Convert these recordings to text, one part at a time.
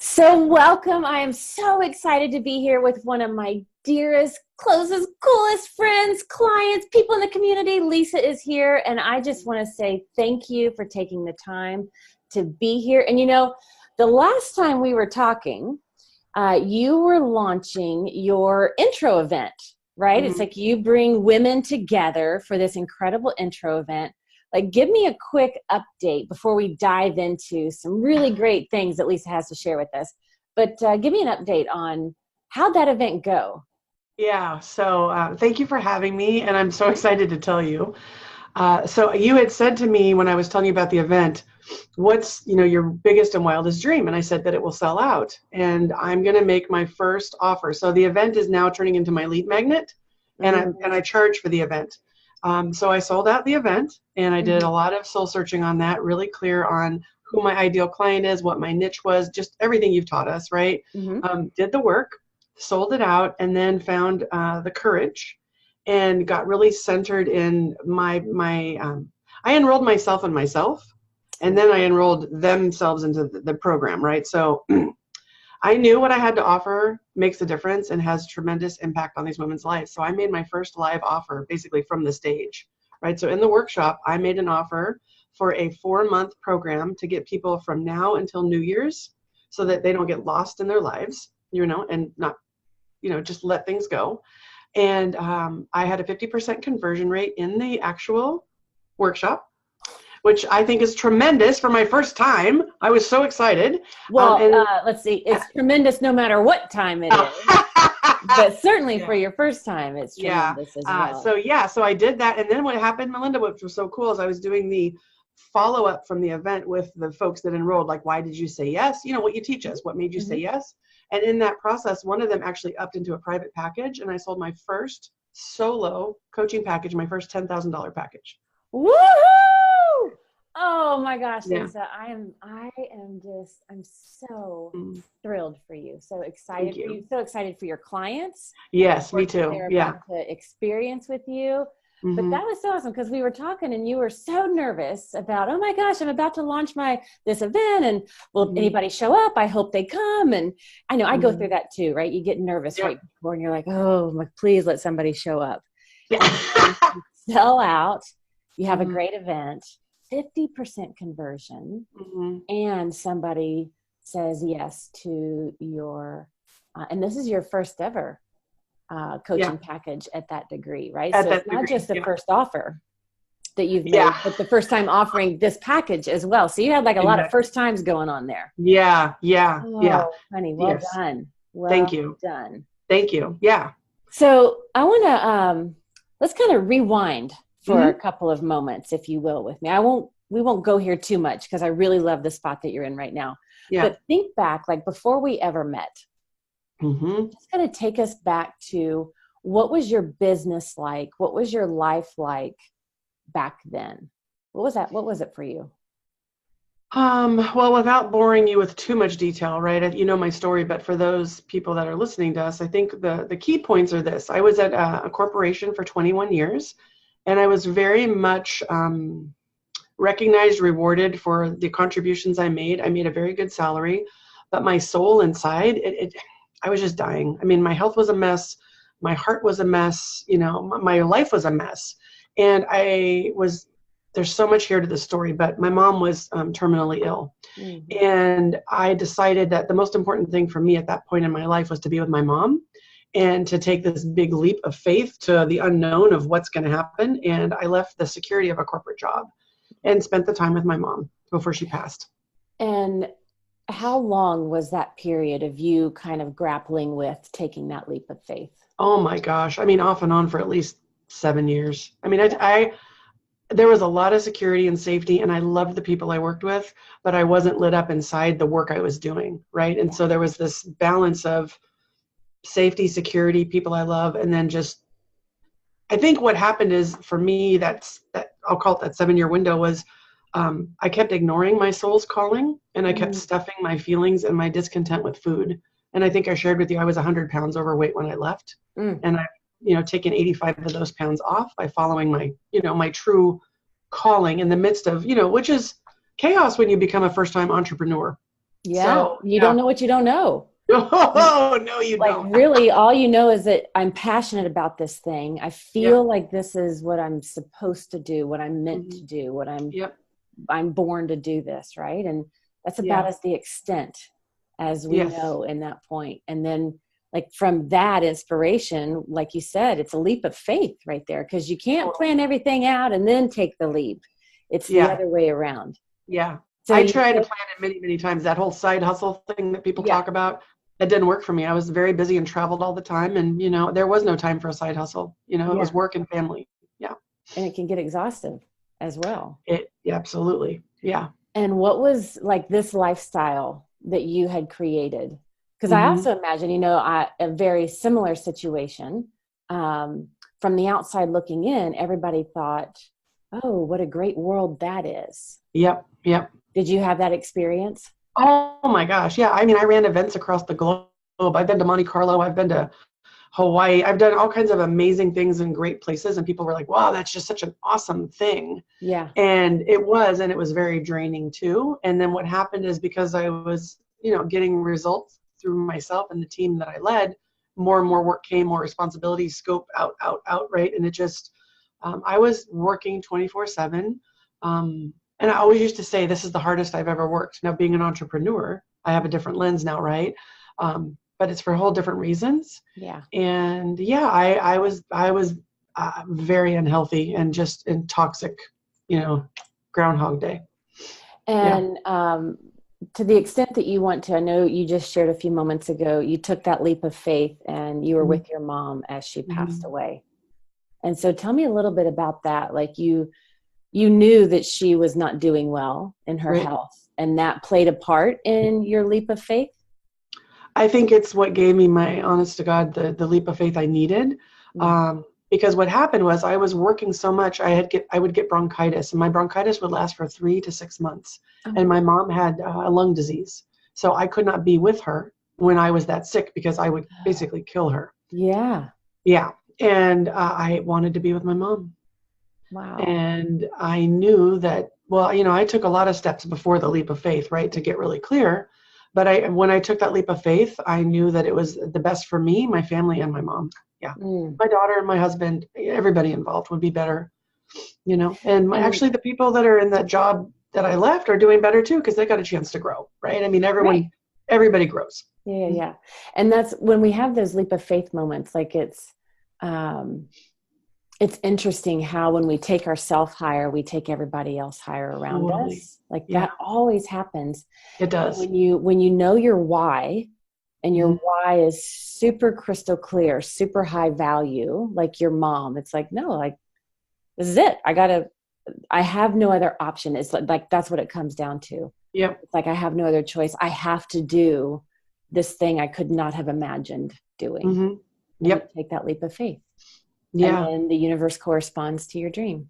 So welcome. I am so excited to be here with one of my dearest, closest, coolest friends, clients, people in the community. Lisa is here, and I just want to say thank you for taking the time to be here. And you know, the last time we were talking, you were launching your intro event, right? Mm-hmm. It's like you bring women together for this incredible intro event. Like, give me a quick update before we dive into some really great things that Lisa has to share with us. But give me an update on how'd that event go? Yeah, so thank you for having me, and I'm so excited to tell you. So you had said to me when I was telling you about the event, what's your biggest and wildest dream? And I said that it will sell out, and I'm going to make my first offer. So the event is now turning into my lead magnet, and I charge for the event. So I sold out the event, and I did a lot of soul searching on that, really clear on who my ideal client is, what my niche was, just everything you've taught us, right? Did the work, sold it out, and then found the courage and got really centered in I enrolled myself in myself, and then I enrolled themselves into the program, right? So I knew what I had to offer makes a difference and has tremendous impact on these women's lives. So I made my first live offer basically from the stage, right? So in the workshop, I made an offer for a 4-month program to get people from now until New Year's so that they don't get lost in their lives, and not, just let things go. And I had a 50% conversion rate in the actual workshop, which I think is tremendous for my first time. I was so excited. Well, let's see. It's tremendous no matter what time it is. But certainly for your first time, it's tremendous as well. So I did that. And then what happened, Melinda, which was so cool, is I was doing the follow-up from the event with the folks that enrolled. Like, why did you say yes? What you teach us, what made you say yes? And in that process, one of them actually upped into a private package, and I sold my first solo coaching package, my first $10,000 package. Woohoo! Oh my gosh, Lisa, I'm so thrilled for you. So excited for you. So excited for your clients. Yes, me too. They're about to experience with you. But that was so awesome because we were talking and you were so nervous about, oh my gosh, I'm about to launch this event, and will anybody show up? I hope they come. And I know I go through that too, right? You get nervous right before and you're like, oh, please let somebody show up. Yeah. And you sell out. You have a great event, 50% conversion, and somebody says yes to your, and this is your first ever coaching package at that degree, right? So it's not just the first offer that you've made, but the first time offering this package as well. So you had like a lot of first times going on there. Yeah. Honey, well done. Thank you. Done. Thank you. Yeah. So I want to, let's kind of rewind for a couple of moments, if you will, with me. We won't go here too much because I really love the spot that you're in right now. Yeah. But think back, like before we ever met. Just kind of take us back to what was your business like? What was your life like back then? What was that? What was it for you? Well, without boring you with too much detail, right? You know my story, but for those people that are listening to us, I think the key points are this. I was at a corporation for 21 years, and I was very much recognized, rewarded for the contributions I made. I made a very good salary, but my soul inside, I was just dying. I mean, my health was a mess. My heart was a mess. My life was a mess. And there's so much here to the story, but my mom was terminally ill. And I decided that the most important thing for me at that point in my life was to be with my mom and to take this big leap of faith to the unknown of what's going to happen. And I left the security of a corporate job and spent the time with my mom before she passed. And how long was that period of you kind of grappling with taking that leap of faith? Oh my gosh. I mean, off and on for at least 7 years. I mean, there was a lot of security and safety, and I loved the people I worked with, but I wasn't lit up inside the work I was doing, right? And so there was this balance of safety, security, people I love, and then just, I think what happened is for me, that I'll call it that 7-year window was, I kept ignoring my soul's calling, and I kept stuffing my feelings and my discontent with food. And I think I shared with you, I was 100 pounds overweight when I left. And I've taken 85 of those pounds off by following my true calling in the midst of, which is chaos when you become a first-time entrepreneur. Yeah. So You don't know what you don't know. oh no, you Like don't. really all you know is that I'm passionate about this thing. I Yep. feel like this is what I'm supposed to do, what I'm meant to do, what Yep. I'm born to do this, right? And that's about Yeah. as the extent as we Yes. know in that point. And then like from that inspiration, like you said, it's a leap of faith right there, because you can't Totally. plan everything out and then take the leap. It's the Yeah. other way around. Yeah. So I you tried to said, plan it many, many times. That whole side hustle thing that people yeah, talk about, that didn't work for me. I was very busy and traveled all the time. And, there was no time for a side hustle. It was yeah. work and family. Yeah. And it can get exhaustive as well. Yeah, absolutely. Yeah. And what was like this lifestyle that you had created? Because I Hmm. also imagine, a very similar situation. From the outside looking in, everybody thought, oh, what a great world that is. Yep. Yep. Did you have that experience? Oh my gosh. Yeah. I mean, I ran events across the globe. I've been to Monte Carlo. I've been to Hawaii. I've done all kinds of amazing things in great places. And people were like, wow, that's just such an awesome thing. Yeah. And it was very draining too. And then what happened is, because I was, getting results through myself and the team that I led, more and more work came, more responsibility, scope out, right? And it just, I was working 24/7. And I always used to say, this is the hardest I've ever worked. Now, being an entrepreneur, I have a different lens now, right? But it's for whole different reasons. Yeah. And yeah, I was very unhealthy and just in toxic, Groundhog Day. Yeah. And to the extent that you want to, I know you just shared a few moments ago, you took that leap of faith and you were Mhm. with your mom as she passed Mhm. away. And so tell me a little bit about that. Like you knew that she was not doing well in her Right. health, and that played a part in your leap of faith. I think it's what gave me, my honest to God, the leap of faith I needed. Mm. Because what happened was, I was working so much, I would get bronchitis, and my bronchitis would last for 3 to 6 months. Oh. And my mom had a lung disease, so I could not be with her when I was that sick, because I would basically kill her. Yeah. Yeah, and I wanted to be with my mom. Wow. And I knew that, well, I took a lot of steps before the leap of faith, right, to get really clear. But when I took that leap of faith, I knew that it was the best for me, my family, and my mom. Yeah. Mm. My daughter and my husband, everybody involved would be better, And And actually, the people that are in that job that I left are doing better too, because they got a chance to grow, right? I mean, right. everybody grows. Yeah. And that's when we have those leap of faith moments, like um, it's interesting how when we take ourselves higher, we take everybody else higher around Totally. us. Like Yeah, that always happens. it And does. when you know your why, and your Mhm. why is super crystal clear, super high value, like your mom, it's like, no, like this is it. I have no other option. It's like that's what it comes down to. Yep. It's like I have no other choice. I have to do this thing I could not have imagined doing. Hmm. And you Yep. take that leap of faith. And Yeah. then the universe corresponds to your dream.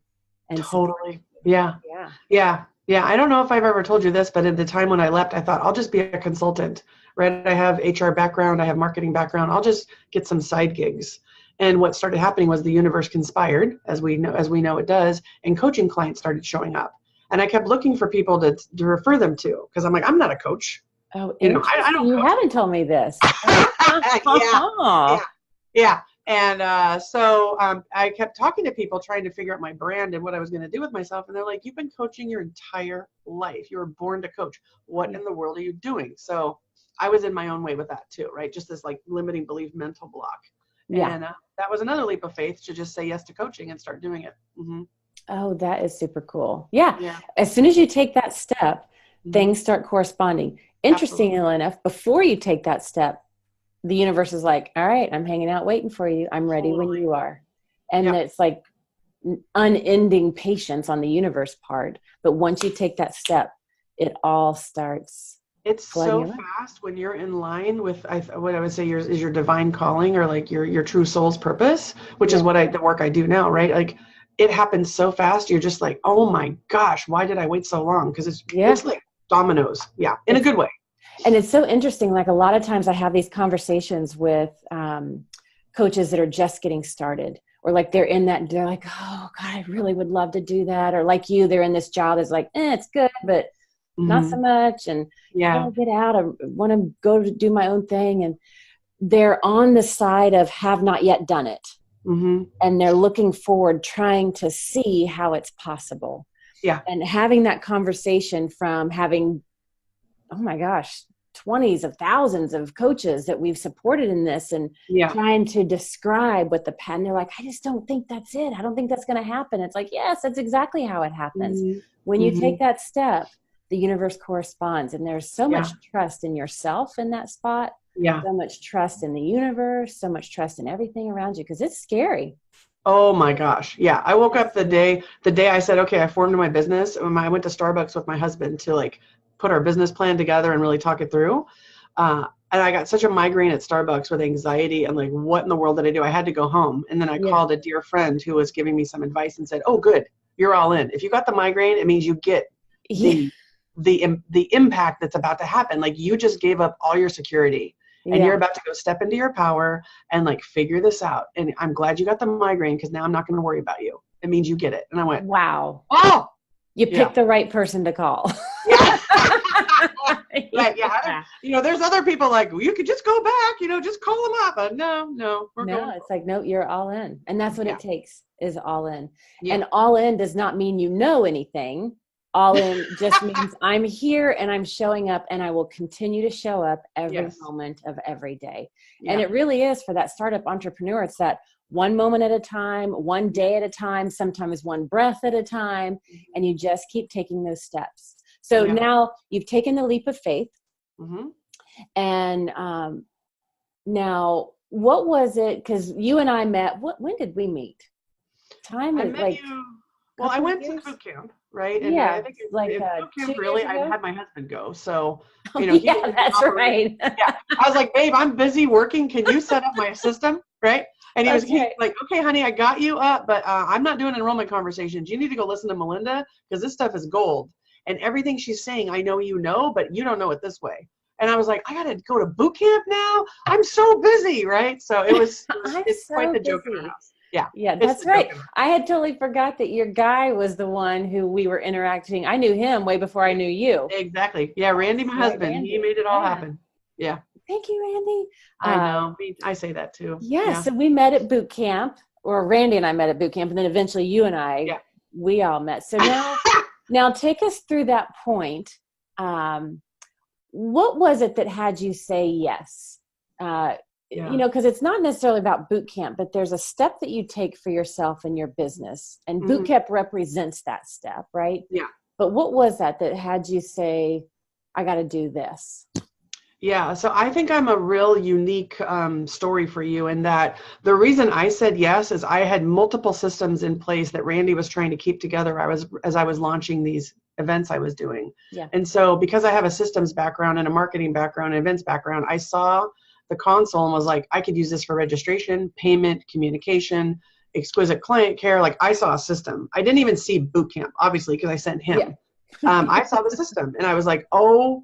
And so, Totally. Yeah. yeah. Yeah. Yeah. I don't know if I've ever told you this, but at the time when I left, I thought, I'll just be a consultant, right? I have HR background. I have marketing background. I'll just get some side gigs. And what started happening was the universe conspired, as we know it does, and coaching clients started showing up. And I kept looking for people to refer them to, because I'm like, I'm not a coach. Oh, I interesting. don't You coach haven't people. told me this. Yeah. Yeah. Yeah. And so I kept talking to people, trying to figure out my brand and what I was going to do with myself. And they're like, you've been coaching your entire life. You were born to coach. What in the world are you doing? So I was in my own way with that too, right? Just this like limiting belief mental block. Yeah. And that was another leap of faith, to just say yes to coaching and start doing it. Mm-hmm. Oh, that is super cool. Yeah. Yeah. As soon as you take that step, Mm-hmm. things start corresponding. Interestingly enough, before you take that step, the universe is like, all right, I'm hanging out waiting for you. I'm ready when you are. And Yep. it's like unending patience on the universe part. But once you take that step, it all starts. It's so fast when you're in line with what I would say is your divine calling, or like your true soul's purpose, which is the work I do now, right? Like it happens so fast. You're just like, oh my gosh, why did I wait so long? Because it's like dominoes. Yeah. In a good way. And it's so interesting. Like a lot of times I have these conversations with coaches that are just getting started, or like they're like, oh God, I really would love to do that. Or like you, they're in this job that's like, it's good, but not so much. And I Yeah. want to get out. I want to go to do my own thing. And they're on the side of have not yet done it. And they're looking forward, trying to see how it's possible. Yeah. And having that conversation from having, oh my gosh, 20s of thousands of coaches that we've supported in this, and trying to describe what the pattern, they're like, I just don't think that's it. I don't think that's going to happen. It's like, yes, that's exactly how it happens. When you take that step, the universe corresponds. And there's so much trust in yourself in that spot. So much trust in the universe, so much trust in everything around you, because it's scary. Oh my gosh. Yeah. I woke up the day I said, okay, I formed my business. I went to Starbucks with my husband to like put our business plan together and really talk it through. And I got such a migraine at Starbucks with anxiety and like, what in the world did I do? I had to go home. And then I called a dear friend who was giving me some advice and said, oh, good, you're all in. If you got the migraine, it means you get the impact that's about to happen. Like you just gave up all your security. And you're about to go step into your power and like figure this out. And I'm glad you got the migraine, because now I'm not going to worry about you. It means you get it. And I went, wow. Oh, you picked the right person to call. You know, there's other people like, well, you could just go back, you know, just call them up. But no, we're going. It's like, no, you're all in. And that's what it takes, is all in. And all in does not mean you know anything. All in just means I'm here and I'm showing up, and I will continue to show up every moment of every day. And it really is, for that startup entrepreneur, it's that one moment at a time, one day at a time, sometimes one breath at a time. And you just keep taking those steps. So now you've taken the leap of faith. And now what was it? Because you and I met, when did we meet? I went to boot camp. Right. And I think boot camp, really, I had my husband go. So, you know, that's right. I was like, babe, I'm busy working. Can you set up my system? Right. And he was like, okay, honey, I got you up, but I'm not doing enrollment conversations. You need to go listen to Melinda, because this stuff is gold. And everything she's saying, I know you know, but you don't know it this way. And I was like, I got to go to boot camp now. I'm so busy. Right. So it's quite the joke in our house. Yeah, that's right. I had totally forgot that your guy was the one who we were interacting. I knew him way before I knew you. Exactly. Yeah, Randy, my husband, Randy. He made it all happen. Yeah. Thank you, Randy. I know. I say that too. So we met at boot camp, or Randy and I met at boot camp, and then eventually you and I, we all met. So now take us through that point. What was it that had you say yes? You know, because it's not necessarily about boot camp, but there's a step that you take for yourself in your business, and boot camp represents that step, right? Yeah. But what was that had you say, I got to do this? Yeah. So I think I'm a real unique story for you, in that the reason I said yes is I had multiple systems in place that Randy was trying to keep together as I was launching these events I was doing. And so because I have a systems background and a marketing background and events background, I saw the console and was like, I could use this for registration, payment, communication, exquisite client care. Like, I saw a system. I didn't even see boot camp, obviously, because I sent him. I saw the system and I was like, oh,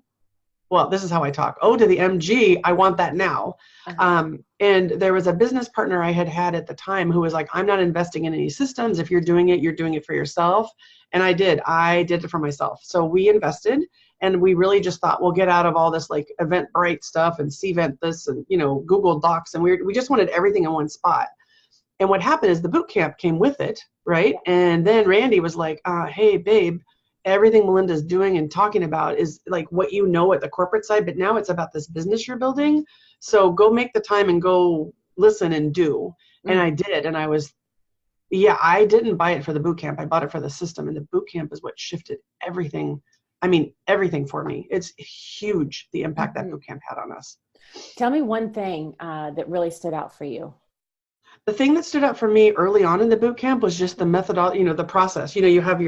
well, this is how I talk. Oh, to the MG, I want that now. And there was a business partner I had at the time who was like, I'm not investing in any systems. If you're doing it for yourself. And I did it for myself. So we invested, and we really just thought, we'll get out of all this like Eventbrite stuff and Cvent this and, you know, Google Docs. And we just wanted everything in one spot. And what happened is the boot camp came with it. Right. And then Randy was like, hey, babe, everything Melinda's doing and talking about is like what you know at the corporate side, but now it's about this business you're building. So go make the time and go listen and do. And I did. And I was, I didn't buy it for the boot camp. I bought it for the system. And the boot camp is what shifted everything. I mean, everything for me. It's huge, the impact that boot camp had on us. Tell me one thing that really stood out for you. The thing that stood out for me early on in the boot camp was just the methodology, the process. You have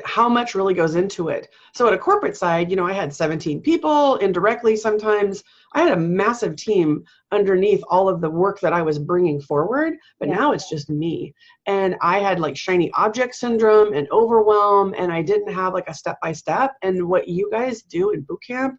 how much really goes into it. So at a corporate side, I had 17 people indirectly. Sometimes I had a massive team underneath all of the work that I was bringing forward, but now it's just me. And I had like shiny object syndrome and overwhelm, and I didn't have like a step-by-step. And what you guys do in boot camp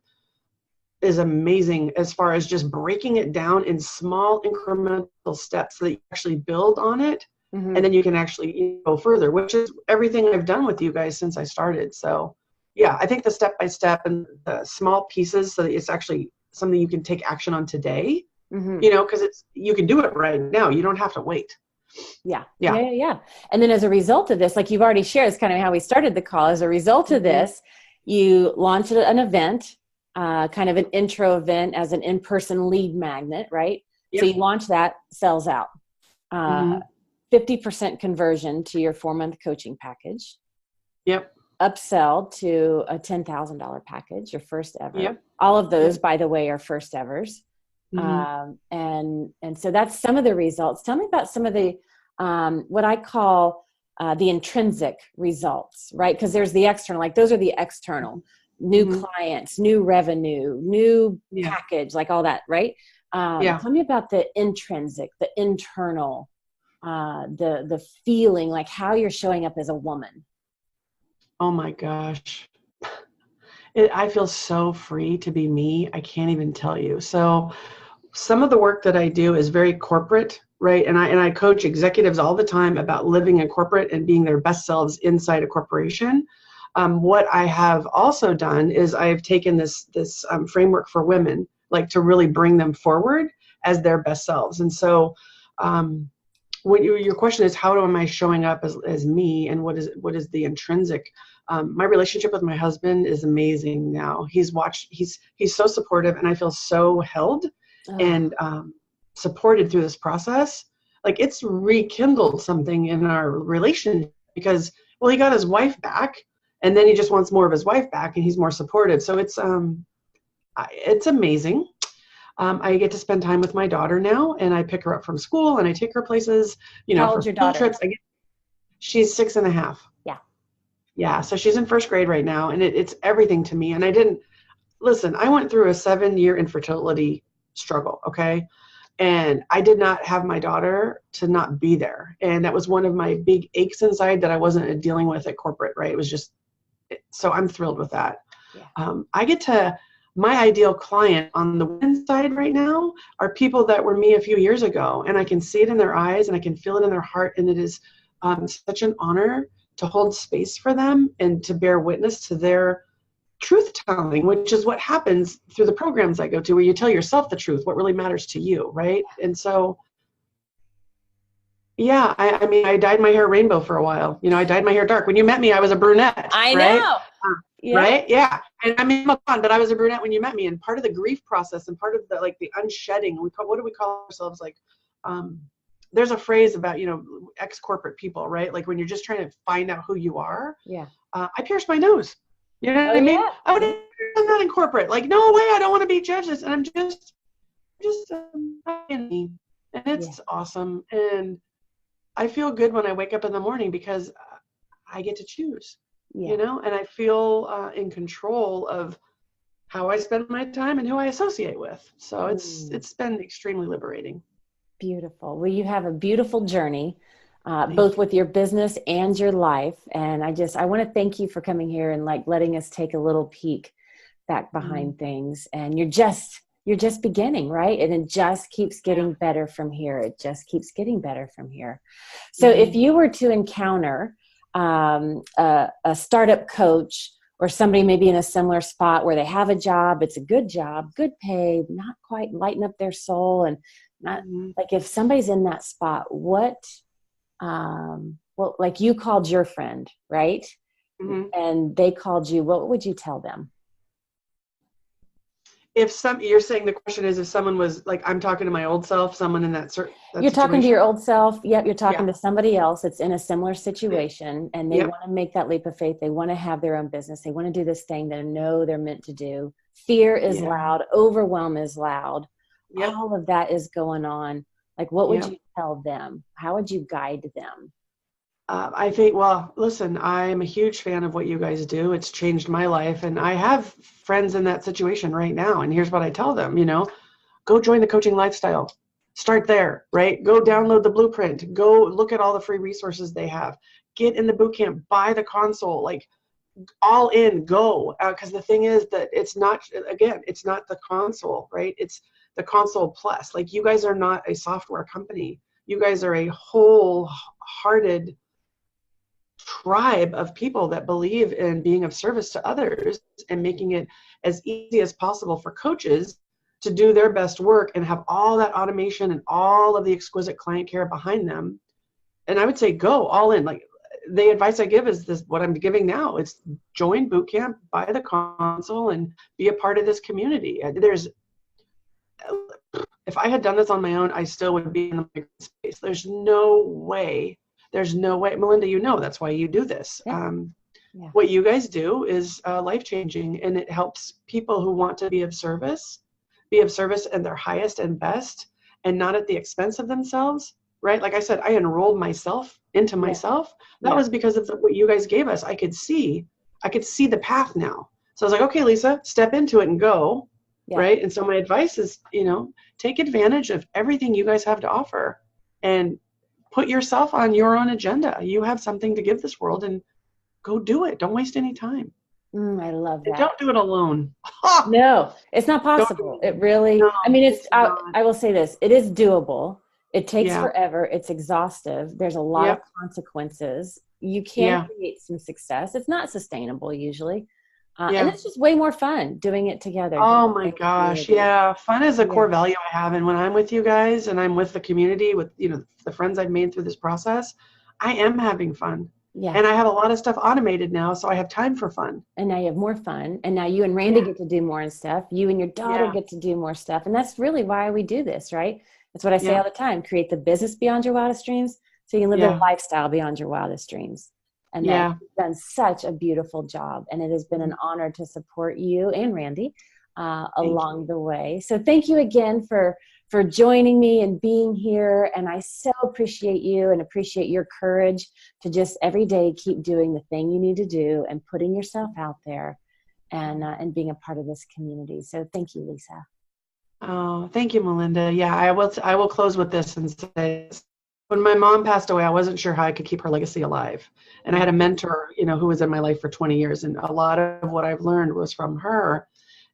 is amazing as far as just breaking it down in small incremental steps so that you actually build on it. And then you can actually go further, which is everything I've done with you guys since I started. So yeah, I think the step-by-step and the small pieces so that it's actually something you can take action on today, because you can do it right now. You don't have to wait. Yeah. Yeah. Yeah. Yeah. And then as a result of this, like you've already shared, it's kind of how we started the call. As a result of this, you launched an event, kind of an intro event as an in-person lead magnet, right? Yep. So you launch that, sells out. 50% conversion to your 4-month coaching package. Yep. Upsell to a $10,000 package, your first ever. Yep. All of those, by the way, are first evers. And so that's some of the results. Tell me about some of the, what I call the intrinsic results, right? Because there's the external, like those are the external, new clients, new revenue, new package, like all that, right? Tell me about the intrinsic, the internal, the feeling, like how you're showing up as a woman. Oh my gosh. I feel so free to be me. I can't even tell you. So some of the work that I do is very corporate, right? And I coach executives all the time about living in corporate and being their best selves inside a corporation. What I have also done is I've taken this framework for women, like to really bring them forward as their best selves. And so what your question is, how am I showing up as me, and what is the intrinsic? My relationship with my husband is amazing now. He's so supportive, and I feel so held and supported through this process. Like it's rekindled something in our relationship because, well, he got his wife back, and then he just wants more of his wife back, and he's more supportive. So it's amazing. I get to spend time with my daughter now, and I pick her up from school, and I take her places, How for old's your field daughter? trips. She's 6.5. Yeah. Yeah. So she's in first grade right now, and it's everything to me. And I went through a 7-year infertility struggle. Okay. And I did not have my daughter to not be there. And that was one of my big aches inside that I wasn't dealing with at corporate, right? It was just, so I'm thrilled with that. Yeah. My ideal client on the women's side right now are people that were me a few years ago, and I can see it in their eyes and I can feel it in their heart. And it is such an honor to hold space for them and to bear witness to their truth telling, which is what happens through the programs I go to, where you tell yourself the truth, what really matters to you, right? And so, yeah, I mean, I dyed my hair rainbow for a while. I dyed my hair dark. When you met me, I was a brunette. I right? know. Yeah. Right? Yeah. And I mean, but I was a brunette when you met me. And part of the grief process and part of the unshedding, what do we call ourselves? There's a phrase about, ex-corporate people, right? Like when you're just trying to find out who you are. Yeah. I pierced my nose. You know what I mean? Yeah. I'm not in corporate. Like, no way, I don't want to be judges. And I'm just me. And it's awesome. And I feel good when I wake up in the morning because I get to choose, and I feel in control of how I spend my time and who I associate with. So it's been extremely liberating. Beautiful. Well, you have a beautiful journey, both with your business and your life. And I want to thank you for coming here and letting us take a little peek back behind things. And you're just beginning, right? And it just keeps getting better from here. It just keeps getting better from here. So if you were to encounter a startup coach or somebody maybe in a similar spot where they have a job, it's a good job, good pay, not quite lighten up their soul, and not like if somebody's in that spot, what, like you called your friend, right? And they called you, what would you tell them? You're saying the question is if someone was like, I'm talking to my old self, someone in that certain You're talking to your old self. Yep. You're talking to somebody else that's in a similar situation, and they want to make that leap of faith. They want to have their own business. They want to do this thing they know they're meant to do. Fear is loud. Overwhelm is loud. All of that is going on. Like, what would you tell them? How would you guide them? I think, well, listen, I'm a huge fan of what you guys do. It's changed my life. And I have friends in that situation right now. And here's what I tell them, go join the coaching lifestyle. Start there, right? Go download the blueprint. Go look at all the free resources they have. Get in the boot camp, buy the console, like all in, go. Because the thing is that it's not the console, right? It's the console plus. Like, you guys are not a software company. You guys are a wholehearted tribe of people that believe in being of service to others and making it as easy as possible for coaches to do their best work and have all that automation and all of the exquisite client care behind them. And I would say go all in. Like, the advice I give is this, what I'm giving now. It's join bootcamp, buy the console, and be a part of this community. If I had done this on my own, I still would be in the migrant space. There's no way. Melinda, you know, that's why you do this. Yeah. What you guys do is life-changing, and it helps people who want to be of service at their highest and best, and not at the expense of themselves, right? Like I said, I enrolled myself into myself. That was because of what you guys gave us. I could see the path now. So I was like, okay, Lisa, step into it and go, right? And so my advice is, take advantage of everything you guys have to offer and put yourself on your own agenda. You have something to give this world, and go do it. Don't waste any time. I love that. And don't do it alone. No, it's not possible. It really, I mean, I will say this, it is doable. It takes forever. It's exhaustive. There's a lot of consequences. You can create some success. It's not sustainable usually. And it's just way more fun doing it together. Oh my gosh. Yeah. Fun is a core value I have. And when I'm with you guys and I'm with the community, with, the friends I've made through this process, I am having fun. Yeah. And I have a lot of stuff automated now, so I have time for fun. And now you have more fun. And now you and Randy get to do more and stuff. You and your daughter get to do more stuff. And that's really why we do this, right? That's what I say all the time. Create the business beyond your wildest dreams so you can live the lifestyle beyond your wildest dreams. And you've done such a beautiful job. And it has been an honor to support you and Randy along the way. So thank you again for joining me and being here. And I so appreciate you and appreciate your courage to just every day keep doing the thing you need to do and putting yourself out there and being a part of this community. So thank you, Lisa. Oh, thank you, Melinda. Yeah, I will close with this and say, when my mom passed away, I wasn't sure how I could keep her legacy alive. And I had a mentor, who was in my life for 20 years. And a lot of what I've learned was from her.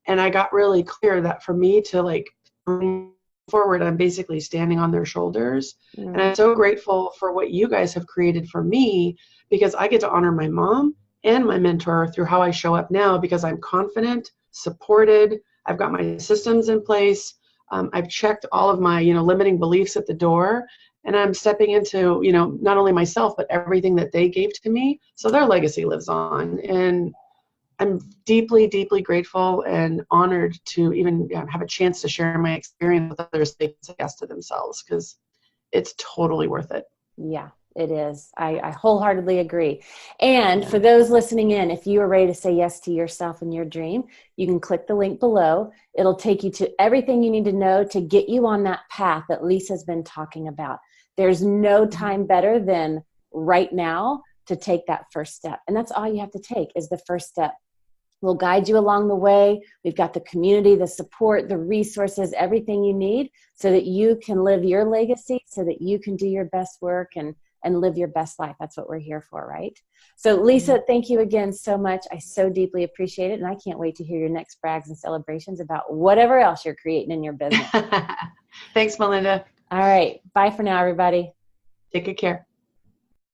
And I got really clear that for me to bring forward, I'm basically standing on their shoulders. And I'm so grateful for what you guys have created for me, because I get to honor my mom and my mentor through how I show up now, because I'm confident, supported. I've got my systems in place. I've checked all of my, limiting beliefs at the door, and I'm stepping into, not only myself, but everything that they gave to me. So their legacy lives on. And I'm deeply, deeply grateful and honored to even have a chance to share my experience with others. They say yes to themselves, because it's totally worth it. Yeah, it is. I wholeheartedly agree. And for those listening in, if you are ready to say yes to yourself and your dream, you can click the link below. It'll take you to everything you need to know to get you on that path that Lisa's been talking about. There's no time better than right now to take that first step. And that's all you have to take, is the first step. We'll guide you along the way. We've got the community, the support, the resources, everything you need so that you can live your legacy, so that you can do your best work and live your best life. That's what we're here for, right? So Lisa, thank you again so much. I so deeply appreciate it. And I can't wait to hear your next brags and celebrations about whatever else you're creating in your business. Thanks, Melinda. All right. Bye for now, everybody. Take good care.